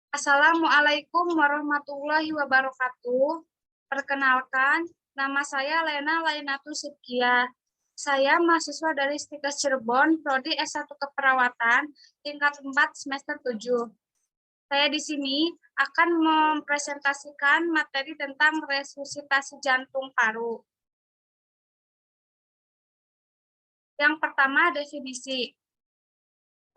Assalamualaikum warahmatullahi wabarakatuh. Perkenalkan, nama saya Lena Lainatu Sipkia. Saya mahasiswa dari Stikes Cirebon, Prodi S1 Keperawatan, tingkat 4 semester 7. Saya di sini akan mempresentasikan materi tentang resusitasi jantung paru. Yang pertama, definisi.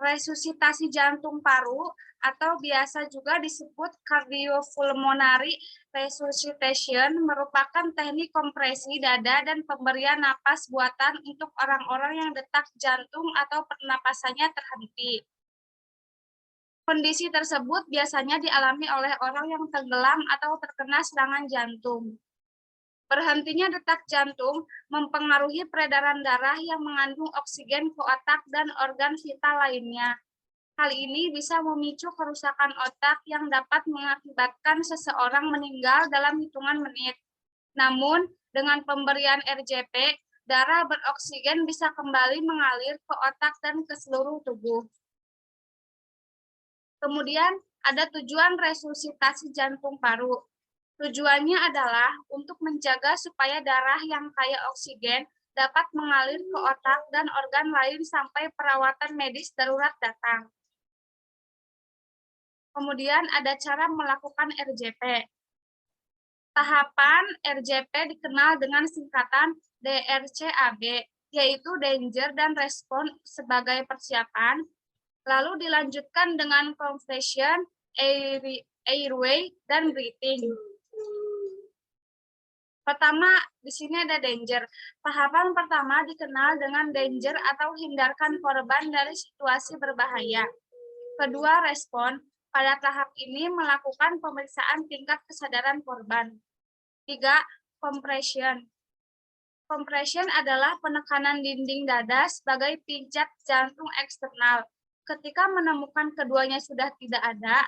Resusitasi jantung paru atau biasa juga disebut cardiopulmonary resuscitation merupakan teknik kompresi dada dan pemberian napas buatan untuk orang-orang yang detak jantung atau pernapasannya terhenti. Kondisi tersebut biasanya dialami oleh orang yang tenggelam atau terkena serangan jantung. Berhentinya detak jantung mempengaruhi peredaran darah yang mengandung oksigen ke otak dan organ vital lainnya. Hal ini bisa memicu kerusakan otak yang dapat mengakibatkan seseorang meninggal dalam hitungan menit. Namun, dengan pemberian RJP, darah beroksigen bisa kembali mengalir ke otak dan ke seluruh tubuh. Kemudian, ada tujuan resusitasi jantung paru. Tujuannya adalah untuk menjaga supaya darah yang kaya oksigen dapat mengalir ke otak dan organ lain sampai perawatan medis darurat datang. Kemudian ada cara melakukan RJP. Tahapan RJP dikenal dengan singkatan DRCAB, yaitu Danger dan Respon sebagai persiapan, lalu dilanjutkan dengan Compression, Airway, dan Breathing. Pertama, di sini ada danger. Tahapan pertama dikenal dengan danger atau hindarkan korban dari situasi berbahaya. Kedua, respon. Pada tahap ini melakukan pemeriksaan tingkat kesadaran korban. 3. Compression. Compression adalah penekanan dinding dada sebagai pijat jantung eksternal. Ketika menemukan keduanya sudah tidak ada,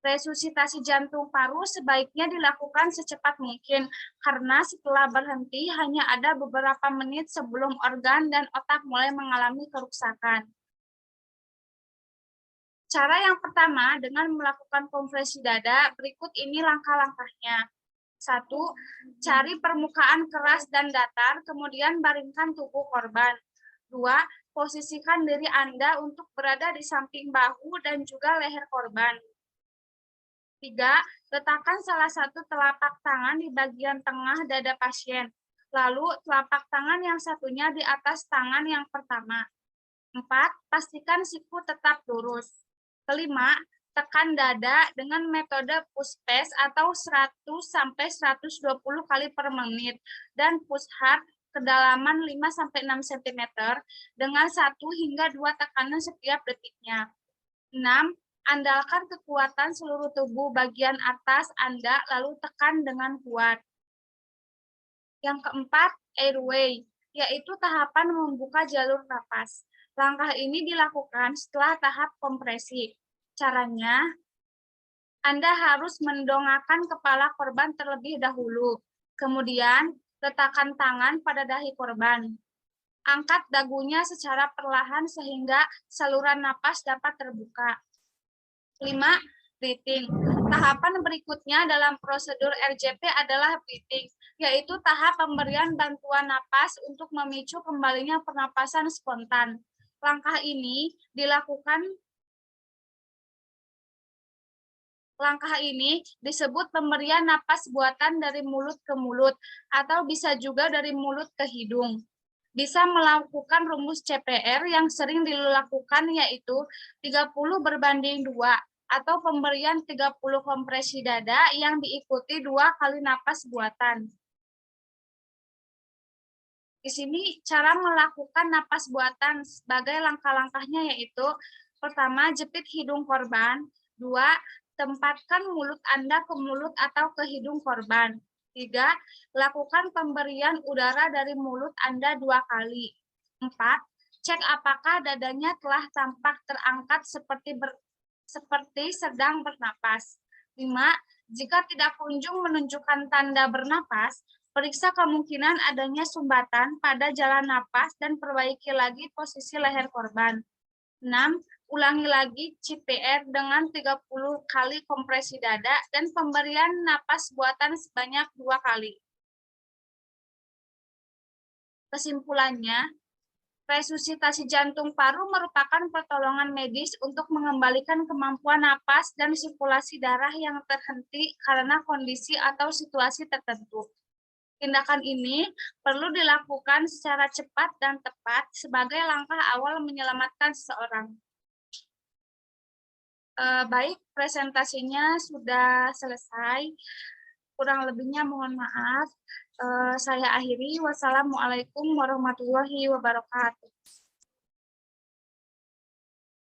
resusitasi jantung paru sebaiknya dilakukan secepat mungkin, karena setelah berhenti hanya ada beberapa menit sebelum organ dan otak mulai mengalami kerusakan. Cara yang pertama dengan melakukan kompresi dada, berikut ini langkah-langkahnya. 1. Cari permukaan keras dan datar, kemudian baringkan tubuh korban. 2. Posisikan diri Anda untuk berada di samping bahu dan juga leher korban. 3. Letakkan salah satu telapak tangan di bagian tengah dada pasien, lalu telapak tangan yang satunya di atas tangan yang pertama. 4. Pastikan siku tetap lurus. Kelima, tekan dada dengan metode push pace atau 100-120 kali per menit dan push hard kedalaman 5-6 cm dengan 1 hingga 2 tekanan setiap detiknya. 6. Andalkan kekuatan seluruh tubuh bagian atas Anda lalu tekan dengan kuat. Yang keempat, airway, yaitu tahapan membuka jalur napas. Langkah ini dilakukan setelah tahap kompresi. Caranya, Anda harus mendongakkan kepala korban terlebih dahulu. Kemudian, letakkan tangan pada dahi korban. Angkat dagunya secara perlahan sehingga saluran napas dapat terbuka. 5. Breathing. Tahapan berikutnya dalam prosedur RJP adalah breathing, yaitu tahap pemberian bantuan napas untuk memicu kembalinya pernapasan spontan. Langkah ini disebut pemberian napas buatan dari mulut ke mulut, atau bisa juga dari mulut ke hidung. Bisa melakukan rumus CPR yang sering dilakukan, yaitu 30/2, atau pemberian 30 kompresi dada yang diikuti 2 kali napas buatan. Di sini cara melakukan napas buatan sebagai langkah-langkahnya yaitu, pertama, jepit hidung korban. 2. Tempatkan mulut Anda ke mulut atau ke hidung korban. 3. Lakukan pemberian udara dari mulut Anda 2 kali. 4. Cek apakah dadanya telah tampak terangkat seperti sedang bernapas. 5. Jika tidak kunjung menunjukkan tanda bernapas, periksa kemungkinan adanya sumbatan pada jalan napas dan perbaiki lagi posisi leher korban. 6. Ulangi lagi CPR dengan 30 kali kompresi dada dan pemberian napas buatan sebanyak 2 kali. Kesimpulannya, resusitasi jantung paru merupakan pertolongan medis untuk mengembalikan kemampuan napas dan sirkulasi darah yang terhenti karena kondisi atau situasi tertentu. Tindakan ini perlu dilakukan secara cepat dan tepat sebagai langkah awal menyelamatkan seseorang. Baik, presentasinya sudah selesai. Kurang lebihnya mohon maaf. Saya akhiri. Wassalamualaikum warahmatullahi wabarakatuh.